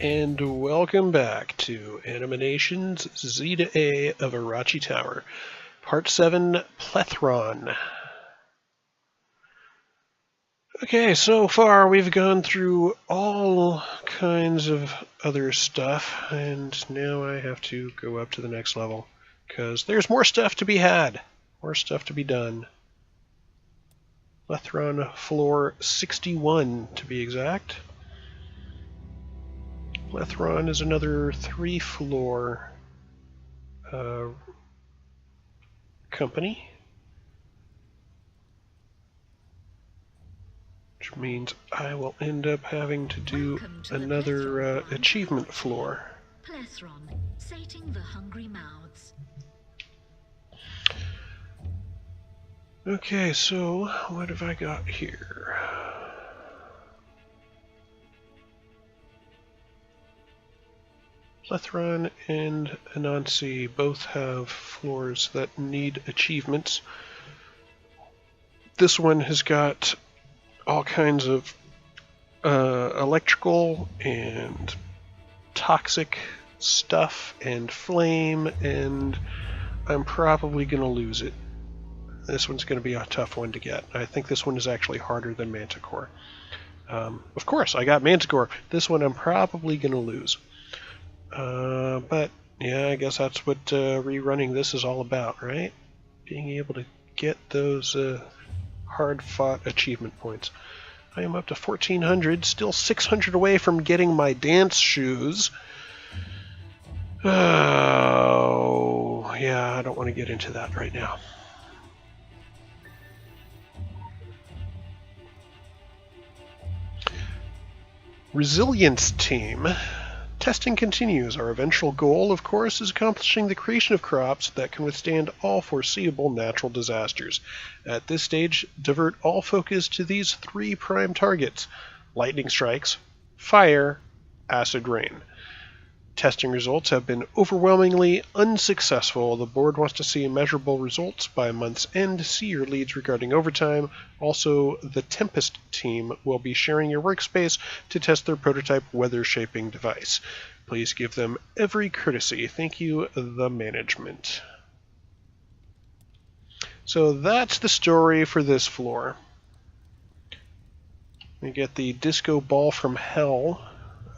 And welcome back to Animation's Z to A of Orochi Tower, Part 7, Plethron. Okay, so far we've gone through all kinds of other stuff, and now I have to go up to the next level, because there's more stuff to be had, more stuff to be done. Plethron floor 61, to be exact. Plethron is another 3-floor company, which means I will end up having to do another achievement floor. Plethron, sating the hungry mouths. Okay, so what have I got here? Plethron and Anansi both have floors that need achievements. This one has got all kinds of electrical and toxic stuff and flame, and I'm probably going to lose it. This one's going to be a tough one to get. I think this one is actually harder than Manticore. Of course, I got Manticore. This one I'm probably going to lose. But yeah, I guess that's what rerunning this is all about, right? Being able to get those hard-fought achievement points. I am up to 1,400, still 600 away from getting my dance shoes. Oh, yeah, I don't want to get into that right now. Resilience team. Testing continues. Our eventual goal, of course, is accomplishing the creation of crops that can withstand all foreseeable natural disasters. At this stage, divert all focus to these 3 prime targets: lightning strikes, fire, acid rain. Testing results have been overwhelmingly unsuccessful. The board wants to see measurable results by month's end. See your leads regarding overtime. Also, the Tempest team will be sharing your workspace to test their prototype weather-shaping device. Please give them every courtesy. Thank you, the management. So that's the story for this floor. We get the disco ball from hell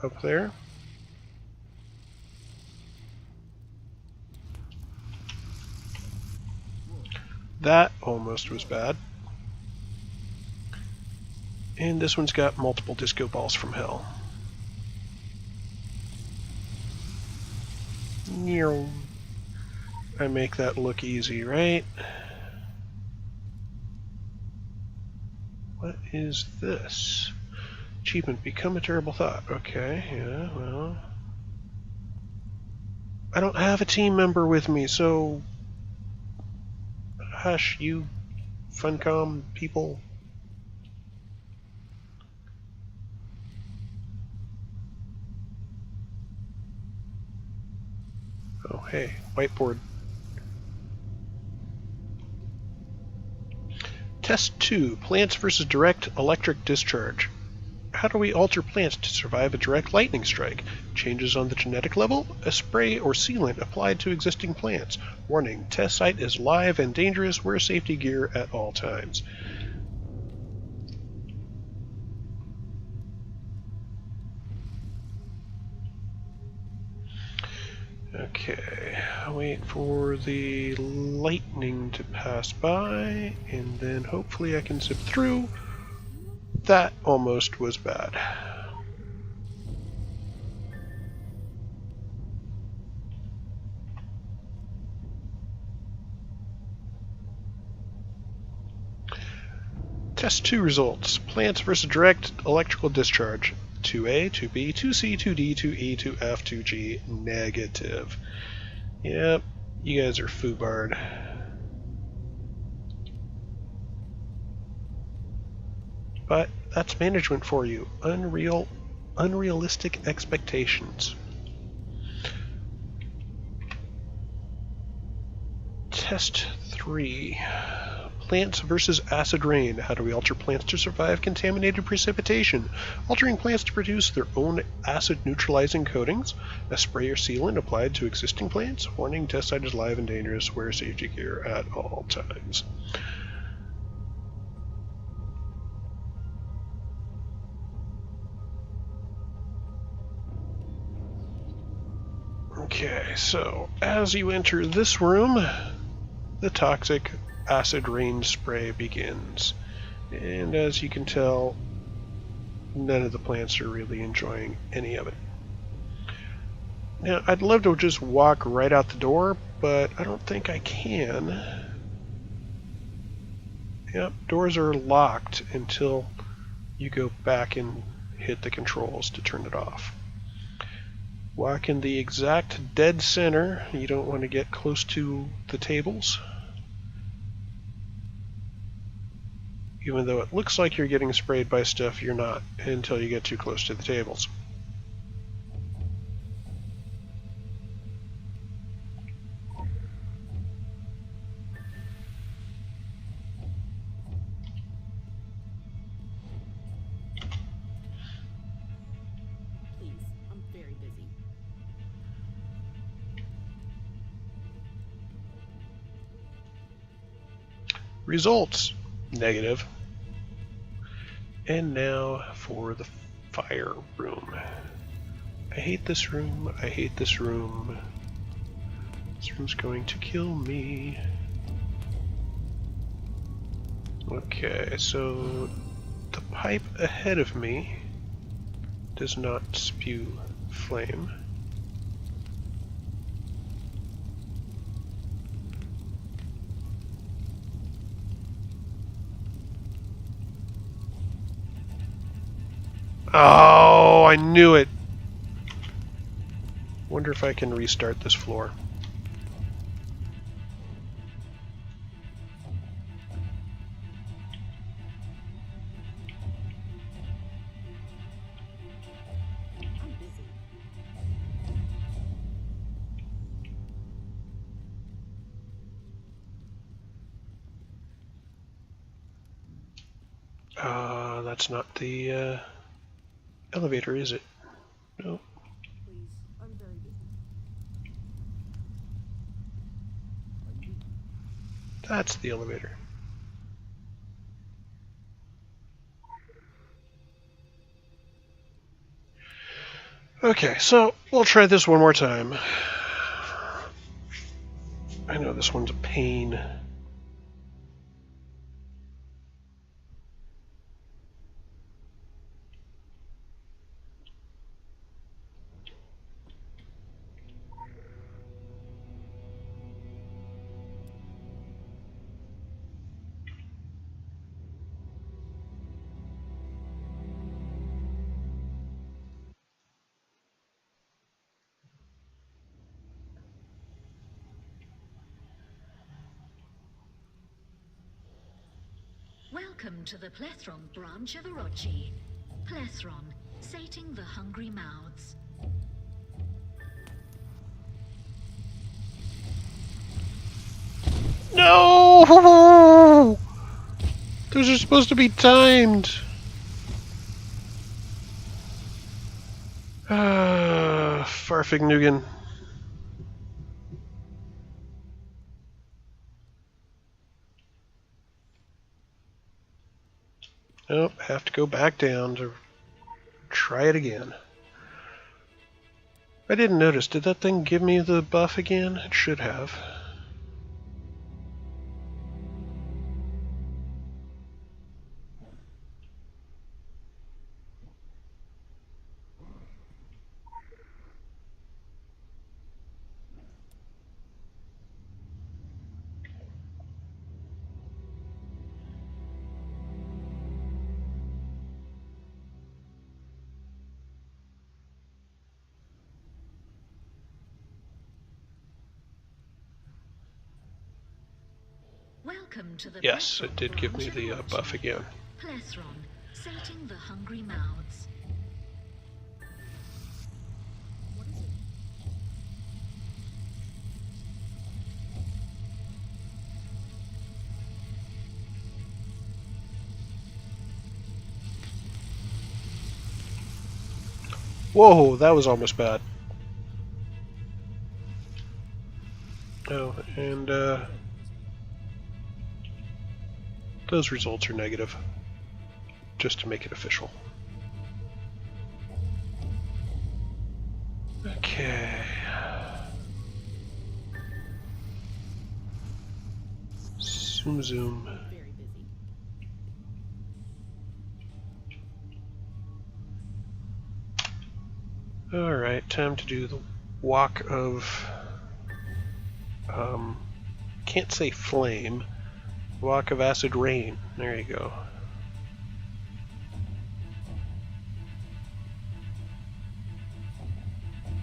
up there. That almost was bad. And this one's got multiple disco balls from hell. I make that look easy, right? What is this? Achievement, become a terrible thought. Okay, yeah, well. I don't have a team member with me, so hush, you Funcom people. Oh, hey, whiteboard. Test 2, plants versus direct electric discharge. How do we alter plants to survive a direct lightning strike? Changes on the genetic level? A spray or sealant applied to existing plants. Warning, test site is live and dangerous. Wear safety gear at all times. Okay, wait for the lightning to pass by, and then hopefully I can zip through. That almost was bad. Test 2 results. Plants versus direct electrical discharge. 2A, 2B, 2C, 2D, 2E, 2F, 2G, negative. Yep, you guys are foobarred. But that's management for you. Unrealistic expectations. Test 3. Plants versus acid rain. How do we alter plants to survive contaminated precipitation? Altering plants to produce their own acid-neutralizing coatings. A spray or sealant applied to existing plants. Warning, test site is live and dangerous. Wear safety gear at all times. Okay, so as you enter this room, the toxic acid rain spray begins. And as you can tell, none of the plants are really enjoying any of it. Now, I'd love to just walk right out the door, but I don't think I can. Yep, doors are locked until you go back and hit the controls to turn it off. Walk in the exact dead center. You don't want to get close to the tables. Even though it looks like you're getting sprayed by stuff, you're not until you get too close to the tables. Results, negative. And now for the fire room. I hate this room, I hate this room. This room's going to kill me. Okay, so the pipe ahead of me does not spew flame. Oh, I knew it! Wonder if I can restart this floor. That's not the elevator, is it? No. Please, I'm very busy. That's the elevator. Okay, so we'll try this one more time. I know this one's a pain. Welcome to the Plethron branch of Orochi. Plethron, sating the hungry mouths. No! Those are supposed to be timed. Farfignugan. Nope, have to go back down to try it again. I didn't notice. Did that thing give me the buff again? It should have. Welcome to the Yes, Plethron it did give me branch the of Orochi. buff again. Plethron, sating the hungry mouths. What is it? Whoa, that was almost bad. Oh, and those results are negative, just to make it official. Okay. Zoom zoom. Very busy. Alright, time to do the walk of... can't say flame. Walk of acid rain. There you go.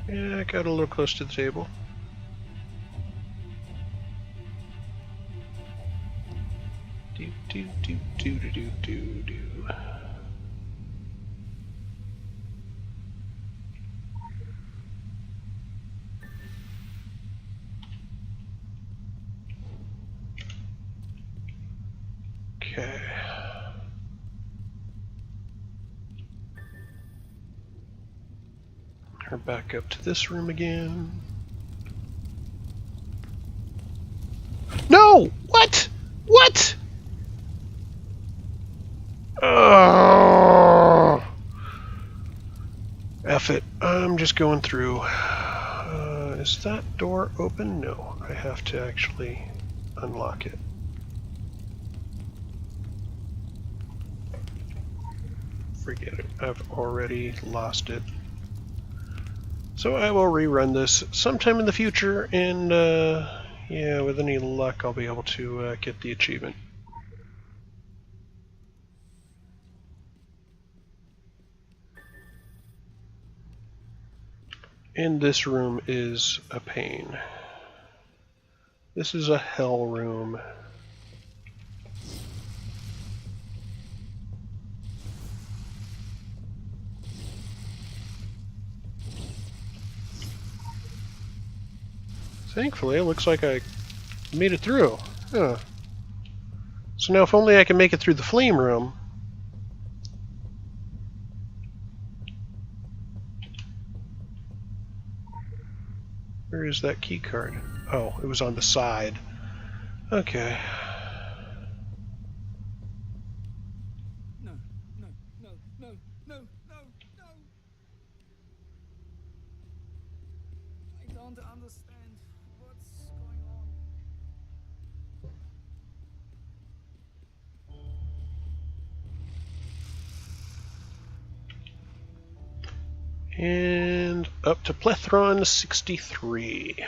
Yeah, I got a little close to the table. Do do do do do do do do. Okay. We're back up to this room again. No! What? What? Oh! F it. I'm just going through. Is that door open? No. I have to actually unlock it. Forget it. I've already lost it. So I will rerun this sometime in the future, and yeah, with any luck I'll be able to get the achievement. And this room is a pain. This is a hell room. Thankfully, it looks like I made it through. Huh. So now if only I can make it through the flame room. Where is that key card? Oh, it was on the side. Okay. No, no, no, no, no, no, no. I don't understand what's going on. And up to Plethron 63.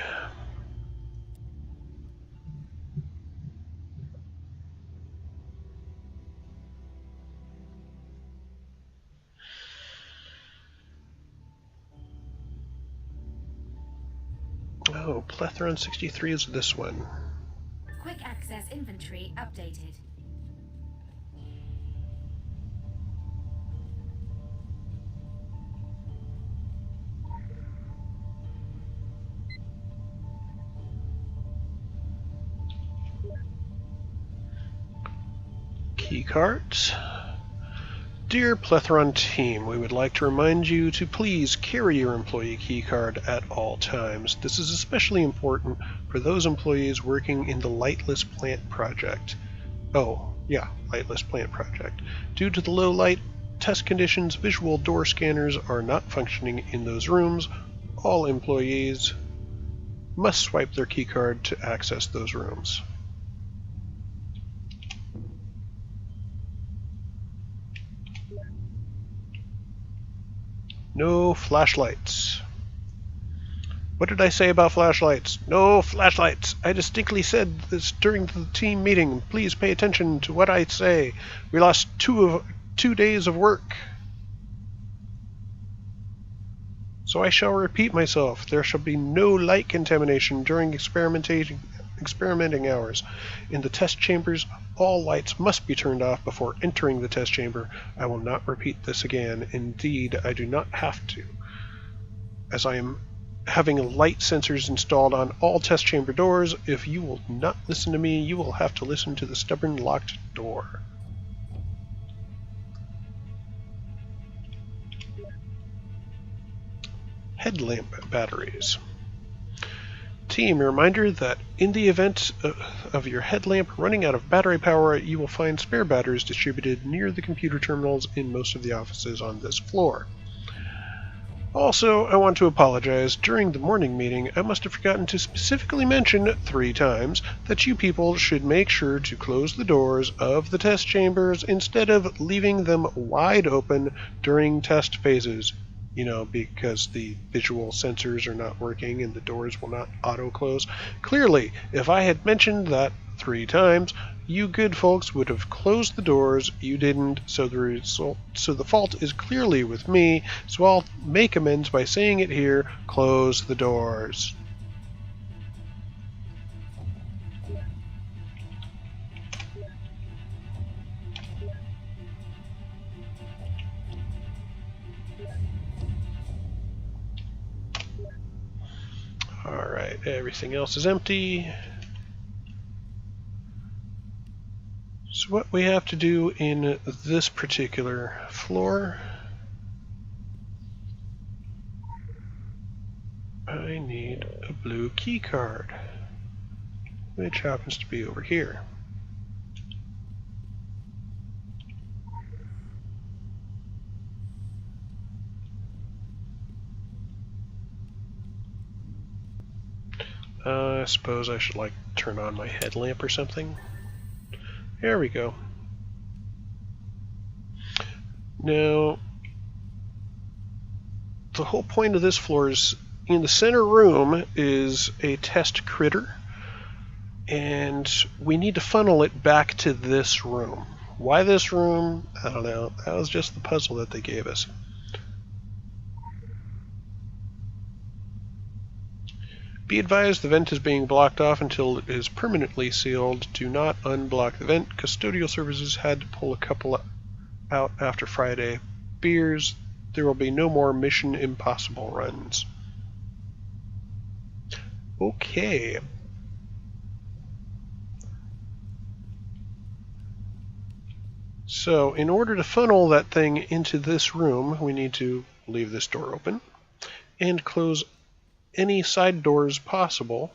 Oh, Plethron 63 is this one. Quick access inventory updated. Key cards. Dear Plethron team, we would like to remind you to please carry your employee keycard at all times. This is especially important for those employees working in the Lightless Plant Project. Oh, yeah, Lightless Plant Project. Due to the low light test conditions, visual door scanners are not functioning in those rooms. All employees must swipe their keycard to access those rooms. No flashlights. What did I say about flashlights? No flashlights! I distinctly said this during the team meeting. Please pay attention to what I say. We lost 2 days of work. So I shall repeat myself. There shall be no light contamination during experimenting hours. In the test chambers, all lights must be turned off before entering the test chamber. I will not repeat this again. Indeed, I do not have to, as I am having light sensors installed on all test chamber doors. If you will not listen to me, you will have to listen to the stubborn locked door. headlamp batteries. Team, a reminder that in the event of your headlamp running out of battery power, you will find spare batteries distributed near the computer terminals in most of the offices on this floor. Also, I want to apologize. During the morning meeting, I must have forgotten to specifically mention 3 times that you people should make sure to close the doors of the test chambers instead of leaving them wide open during test phases. You know, because the visual sensors are not working and the doors will not auto-close. Clearly, if I had mentioned that 3 times, you good folks would have closed the doors. You didn't, so the fault is clearly with me, so I'll make amends by saying it here. Close the doors. Alright, everything else is empty. So what we have to do in this particular floor, I need a blue key card, which happens to be over here. I suppose I should turn on my headlamp or something. There we go. Now, the whole point of this floor is, in the center room is a test critter, and we need to funnel it back to this room. Why this room? I don't know. That was just the puzzle that they gave us. Be advised, the vent is being blocked off until it is permanently sealed. Do not unblock the vent. Custodial services had to pull a couple out after Friday. Beers, there will be no more Mission Impossible runs. Okay. So, in order to funnel that thing into this room, we need to leave this door open and close any side doors possible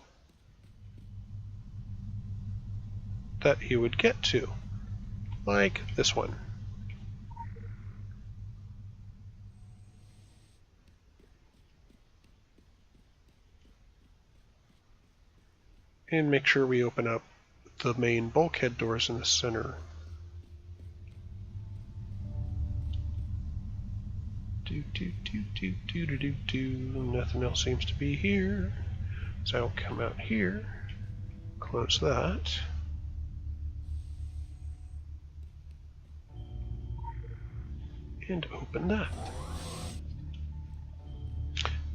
that he would get to, like this one. And make sure we open up the main bulkhead doors in the center. Nothing else seems to be here. So I'll come out here, close that. And open that.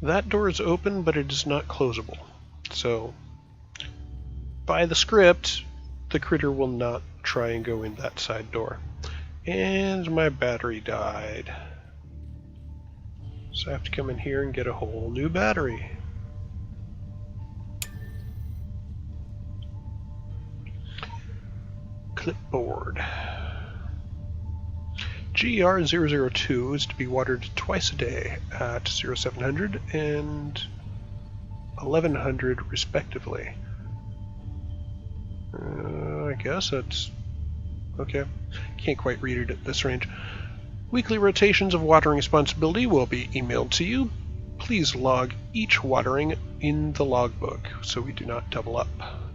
That door is open, but it is not closable. So, by the script, the critter will not try and go in that side door. And my battery died. So I have to come in here and get a whole new battery. Clipboard. GR002 is to be watered twice a day at 0700 and 1100 respectively. I guess that's okay. Can't quite read it at this range. Weekly rotations of watering responsibility will be emailed to you. Please log each watering in the logbook so we do not double up.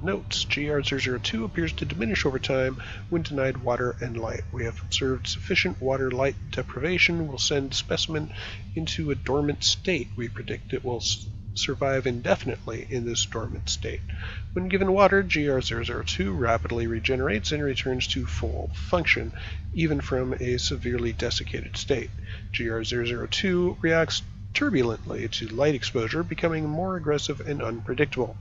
Notes: GR002 appears to diminish over time when denied water and light. We have observed sufficient water-light deprivation will send specimen into a dormant state. We predict it will survive indefinitely in this dormant state. When given water, GR002 rapidly regenerates and returns to full function, even from a severely desiccated state. GR002 reacts turbulently to light exposure, becoming more aggressive and unpredictable.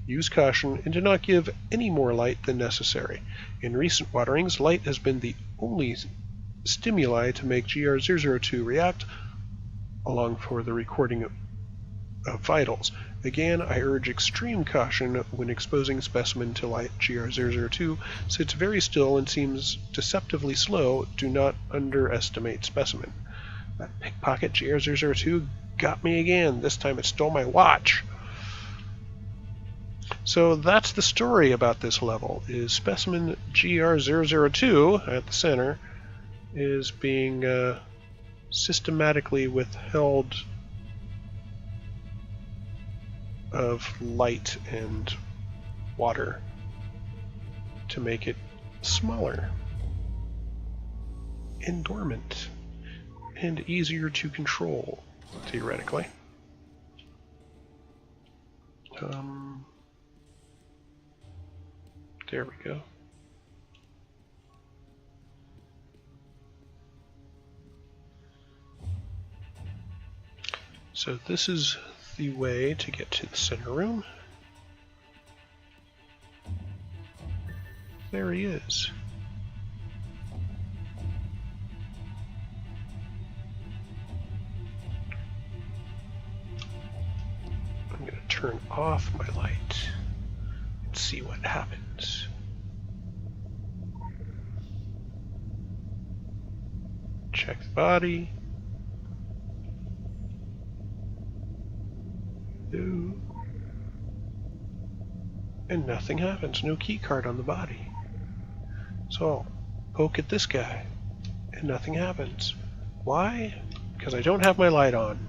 Use caution and do not give any more light than necessary. In recent waterings, light has been the only stimuli to make GR002 react, along for the recording of vitals. Again, I urge extreme caution when exposing specimen to light. GR002 sits very still and seems deceptively slow. Do not underestimate specimen. That pickpocket GR002 got me again. This time it stole my watch. So that's the story about this level, is specimen GR002 at the center is being systematically withheld of light and water to make it smaller and dormant and easier to control, theoretically. There we go. So this is the way to get to the center room. There he is. I'm going to turn off my light and see what happens. Check the body. No. And nothing happens. No key card on the body. So I'll poke at this guy and nothing happens. Why? Because I don't have my light on.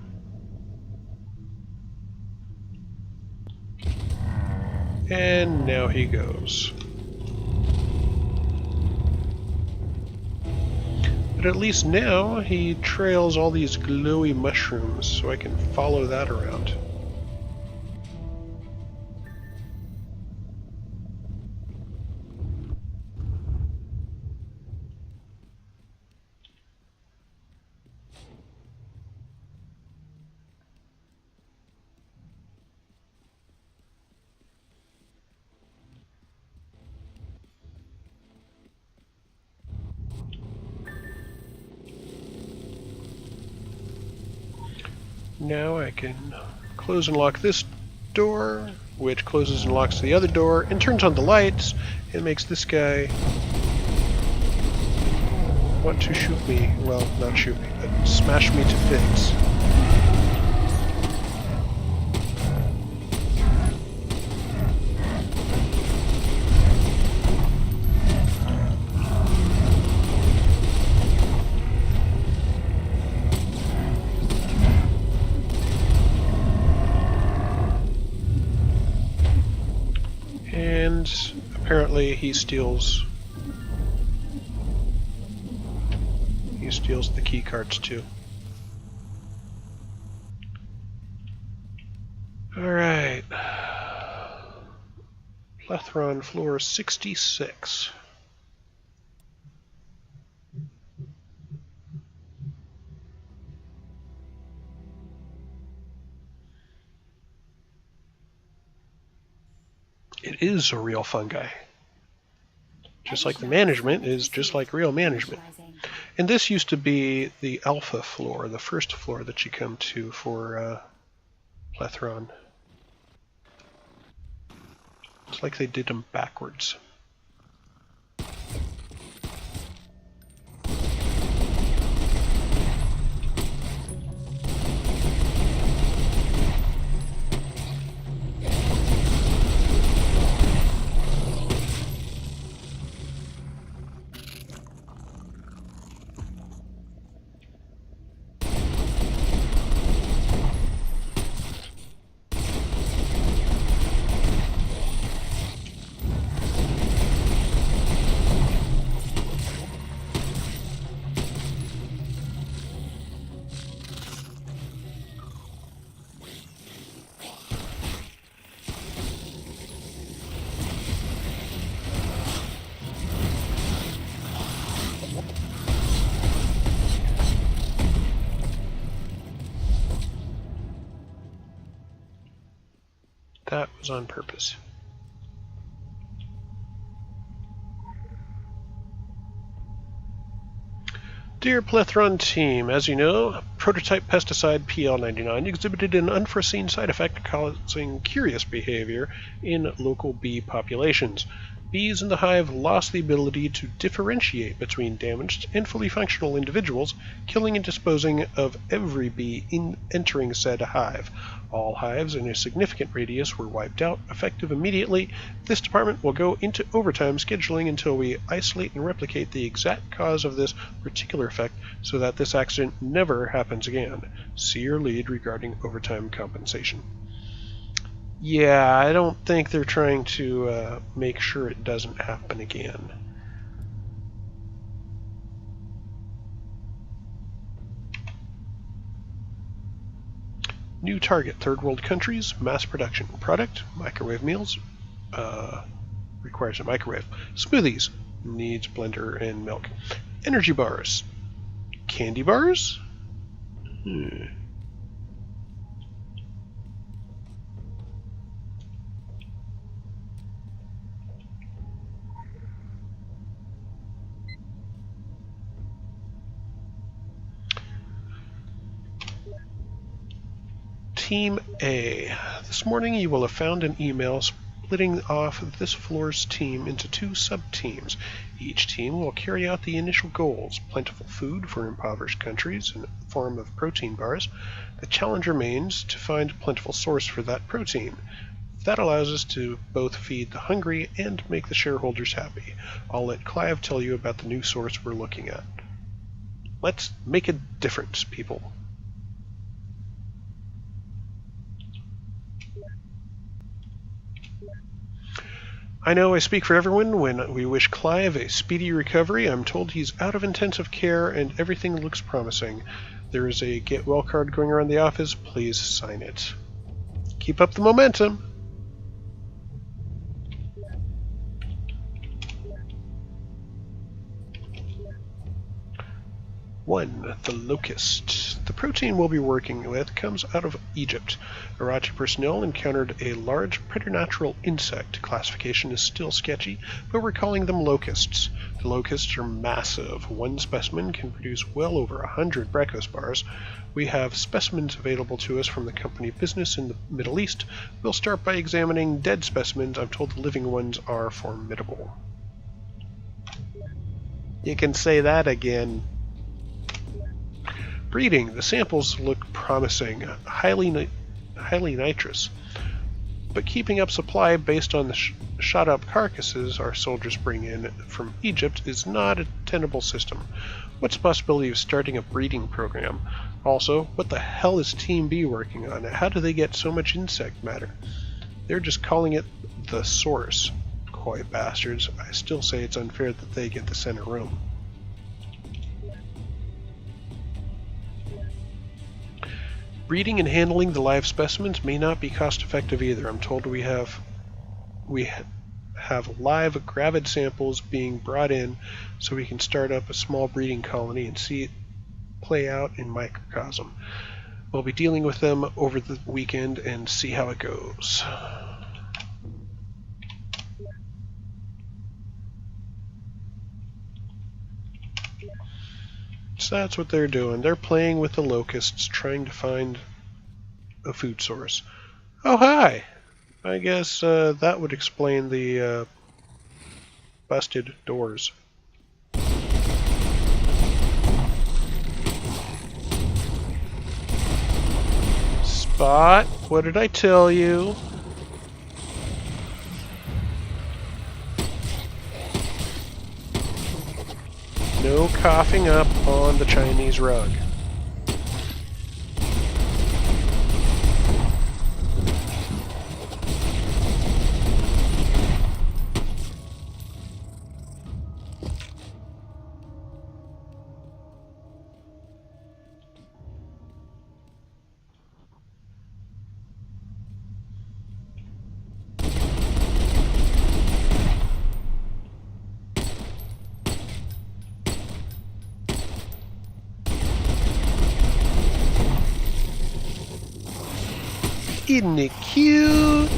And now he goes. But at least now he trails all these glowy mushrooms, so I can follow that around. Now I can close and lock this door, which closes and locks the other door, and turns on the lights, and makes this guy want to shoot me. Well, not shoot me, but smash me to bits. And apparently he steals the key cards too. Alright. Plethron floor 66. It is a real fungi. Just like the management is just like real management. And this used to be the alpha floor, the first floor that you come to for Plethron. It's like they did them backwards. That was on purpose. Dear Plethron team, as you know, prototype pesticide PL99 exhibited an unforeseen side effect causing curious behavior in local bee populations. bees in the hive lost the ability to differentiate between damaged and fully functional individuals, killing and disposing of every bee entering said hive. All hives in a significant radius were wiped out, effective immediately. This department will go into overtime scheduling until we isolate and replicate the exact cause of this particular effect so that this accident never happens again. See your lead regarding overtime compensation. Yeah, I don't think they're trying to make sure it doesn't happen again. New target, third world countries, mass production. Product, microwave meals, requires a microwave. Smoothies, needs blender and milk. Energy bars, candy bars? Team A. This morning you will have found an email splitting off this floor's team into 2 sub-teams. Each team will carry out the initial goals: plentiful food for impoverished countries in the form of protein bars. The challenge remains to find a plentiful source for that protein. That allows us to both feed the hungry and make the shareholders happy. I'll let Clive tell you about the new source we're looking at. Let's make a difference, people. I know I speak for everyone when we wish Clive a speedy recovery. I'm told he's out of intensive care and everything looks promising. There is a get well card going around the office. Please sign it. Keep up the momentum. 1. The Locust. The protein we'll be working with comes out of Egypt. Orochi personnel encountered a large preternatural insect. Classification is still sketchy, but we're calling them locusts. The locusts are massive. One specimen can produce well over 100 breakfast bars. We have specimens available to us from the company business in the Middle East. We'll start by examining dead specimens. I'm told the living ones are formidable. You can say that again. Breeding. The samples look promising, highly nitrous, but keeping up supply based on the shot-up carcasses our soldiers bring in from Egypt is not a tenable system. What's the possibility of starting a breeding program? Also, what the hell is Team B working on? How do they get so much insect matter? They're just calling it the source. Coy bastards. I still say it's unfair that they get the center room. Breeding and handling the live specimens may not be cost-effective either. I'm told we have live gravid samples being brought in so we can start up a small breeding colony and see it play out in microcosm. We'll be dealing with them over the weekend and see how it goes. So that's what they're doing. They're playing with the locusts, trying to find a food source. Oh, hi! I guess that would explain the busted doors. Spot, what did I tell you? No coughing up on the Chinese rug. Isn't it cute?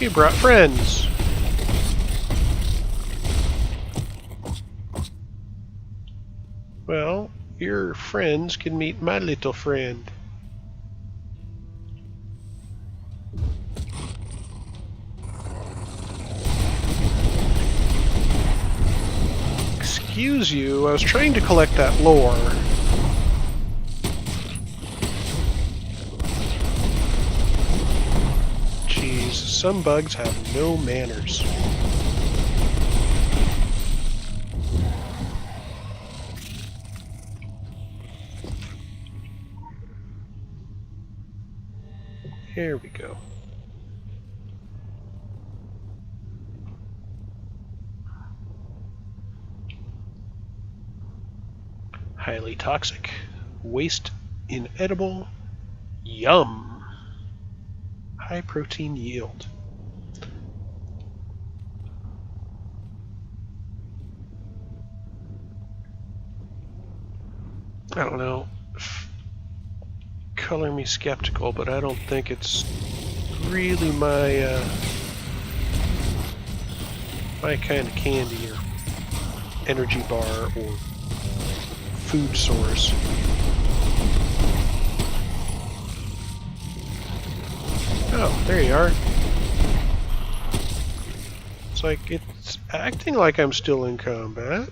You brought friends. Well, your friends can meet my little friend. Excuse you, I was trying to collect that lore. Jeez, some bugs have no manners. Here we go. Highly toxic. Waste inedible. Yum. High protein yield. I don't know. Color me skeptical, but I don't think it's really my my kind of candy or energy bar or food source. Oh, there you are. It's like it's acting like I'm still in combat.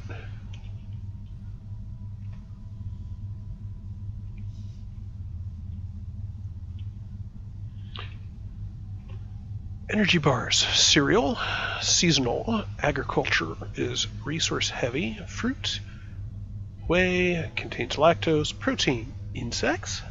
Energy bars. Cereal. Seasonal. Agriculture is resource heavy. Fruit. Whey. Contains lactose. Protein. Insects.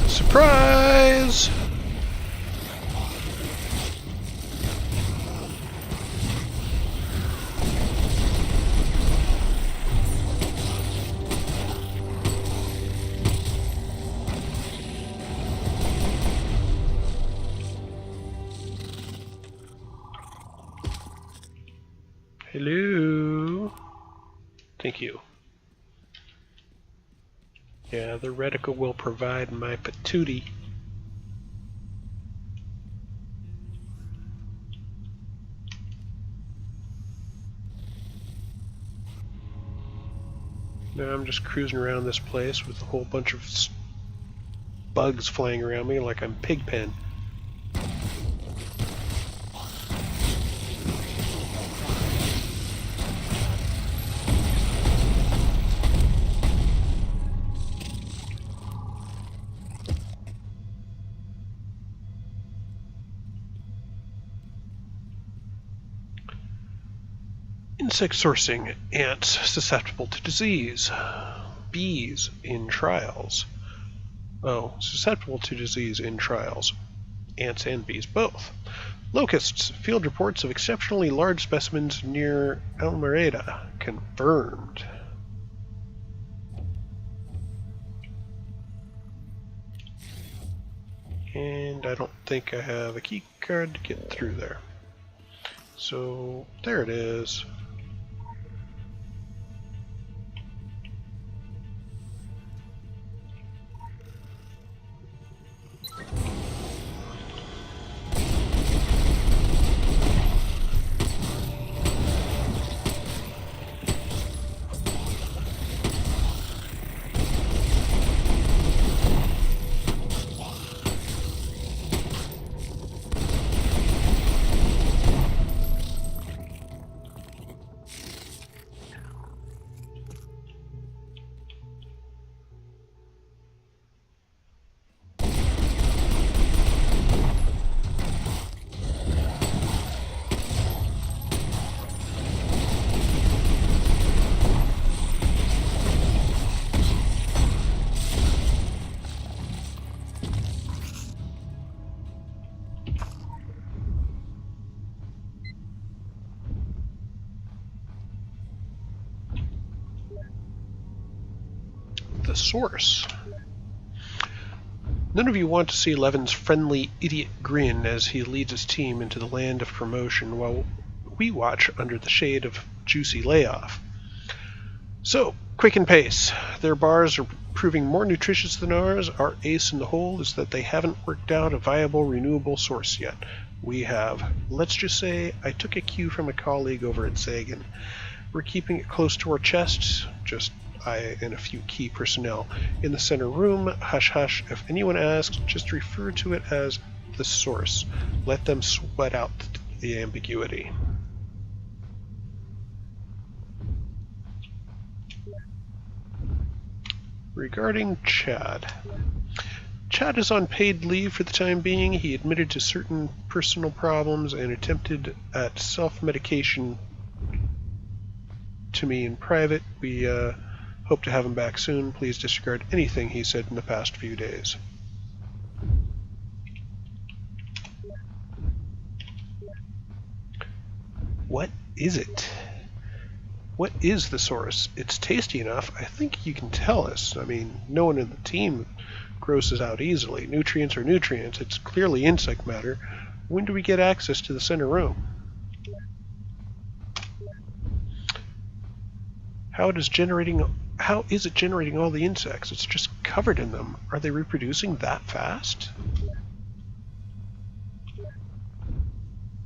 Surprise! Hello. Thank you. Yeah, the reticle will provide my patootie. Now I'm just cruising around this place with a whole bunch of bugs flying around me like I'm Pigpen. Insect sourcing. Ants susceptible to disease. Bees in trials. Oh, susceptible to disease in trials. Ants and bees both. Locusts. Field reports of exceptionally large specimens near Almereda. Confirmed. And I don't think I have a key card to get through there. So, there it is. the source. None of you want to see Levin's friendly idiot grin as he leads his team into the land of promotion while we watch under the shade of juicy layoff. So, quicken pace. Their bars are proving more nutritious than ours. Our ace in the hole is that they haven't worked out a viable renewable source yet. We have. Let's just say I took a cue from a colleague over at Sagan. We're keeping it close to our chests, just I and a few key personnel. In the center room, hush hush, if anyone asks, just refer to it as the source. Let them sweat out the ambiguity. Regarding Chad. Chad is on paid leave for the time being. He admitted to certain personal problems and attempted at self-medication to me in private. We hope to have him back soon. Please disregard anything he said in the past few days. What is it? What is the source? It's tasty enough. I think you can tell us. I mean, no one in the team grosses out easily. Nutrients are nutrients. It's clearly insect matter. When do we get access to the center room? How is it generating all the insects? It's just covered in them. Are they reproducing that fast?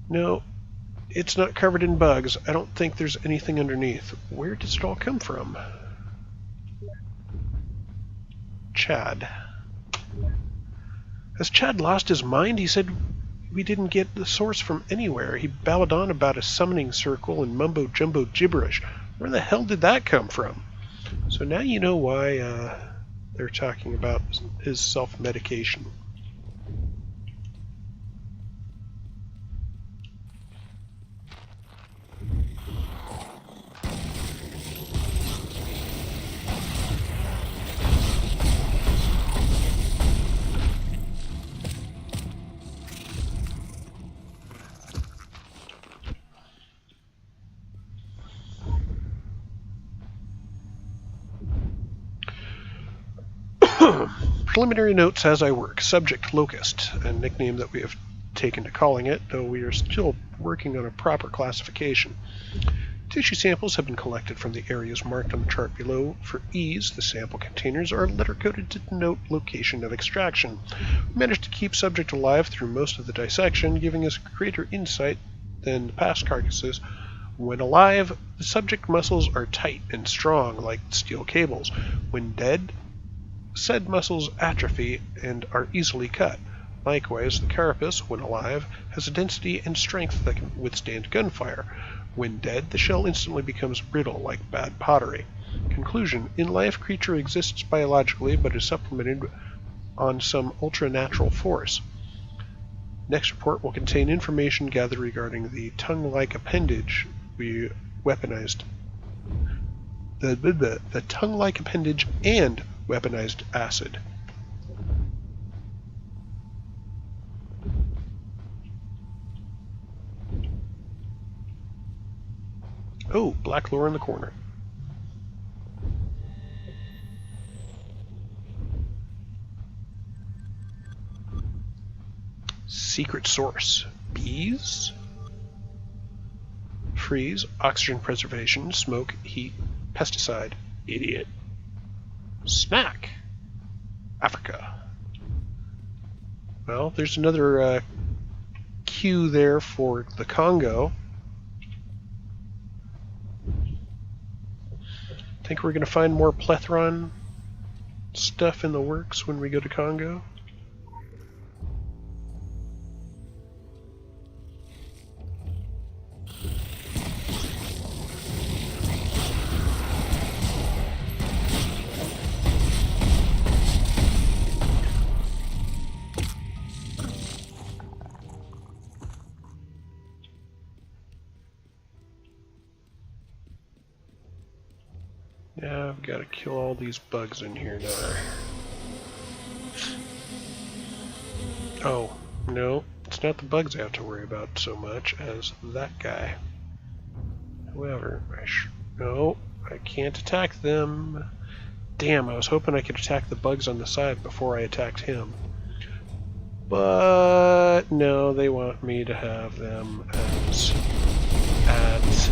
No, it's not covered in bugs. I don't think there's anything underneath. Where does it all come from? Chad. Has Chad lost his mind? He said we didn't get the source from anywhere. He babbled on about a summoning circle and mumbo-jumbo gibberish. Where the hell did that come from? So now you know why they're talking about his self-medication. Preliminary notes as I work. Subject Locust, a nickname that we have taken to calling it, though we are still working on a proper classification. Tissue samples have been collected from the areas marked on the chart below. For ease, the sample containers are letter-coded to denote location of extraction. We managed to keep subject alive through most of the dissection, giving us greater insight than the past carcasses. When alive, the subject muscles are tight and strong like steel cables. When dead, said muscles atrophy and are easily cut. Likewise, the carapace, when alive, has a density and strength that can withstand gunfire. When dead, the shell instantly becomes brittle like bad pottery. Conclusion: in life, creature exists biologically but is supplemented on some ultra-natural force. Next report will contain information gathered regarding the tongue-like appendage we weaponized. The tongue-like appendage and weaponized acid. Oh, black lore in the corner. Secret source. Bees? Freeze, oxygen preservation, smoke, heat, pesticide. Idiot. Snack. Africa. Well, there's another cue there for the Congo. Think we're going to find more Plethron stuff in the works when we go to Congo? Yeah, I've got to kill all these bugs in here now. Oh, no, it's not the bugs I have to worry about so much as that guy. However, no, I can't attack them. Damn, I was hoping I could attack the bugs on the side before I attacked him. But no, they want me to have them as ads.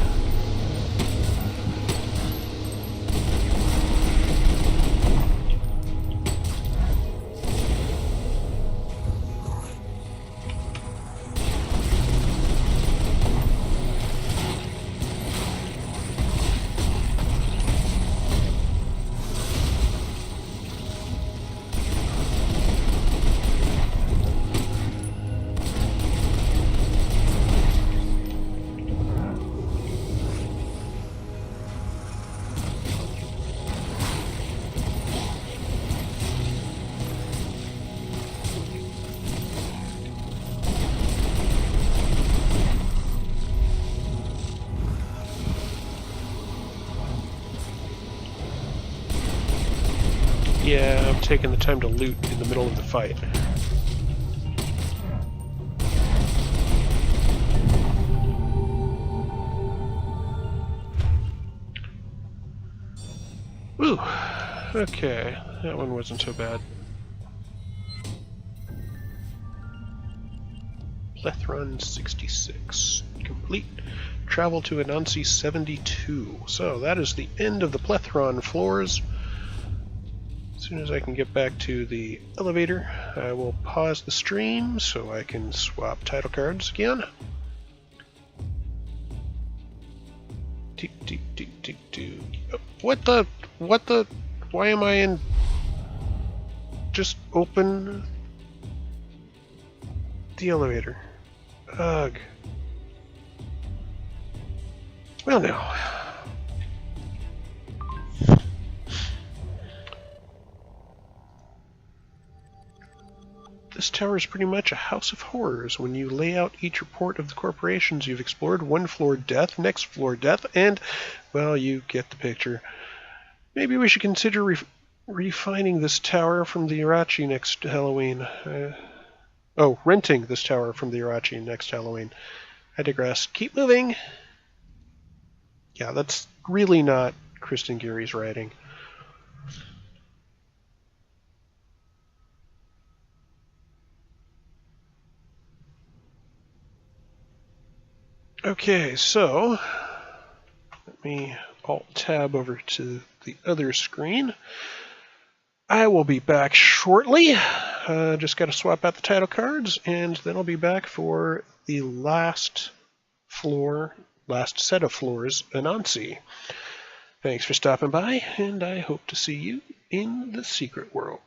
Yeah, I'm taking the time to loot in the middle of the fight. Ooh, okay, that one wasn't so bad. Plethron 66. Complete. Travel to Anansi 72. So that is the end of the Plethron floors. As soon as I can get back to the elevator, I will pause the stream so I can swap title cards again. What the? Why am I in? Just open the elevator. Ugh. Well, now. This tower is pretty much a house of horrors. When you lay out each report of the corporations you've explored, one floor death, next floor death, and, well, you get the picture. Maybe we should consider refining this tower from the Orochi next Halloween. Renting this tower from the Orochi next Halloween. I digress. Keep moving! Yeah, that's really not Kristen Geary's writing. Okay, so let me Alt-Tab over to the other screen. I will be back shortly. Just got to swap out the title cards, and then I'll be back for the last set of floors, Anansi. Thanks for stopping by, and I hope to see you in the secret world.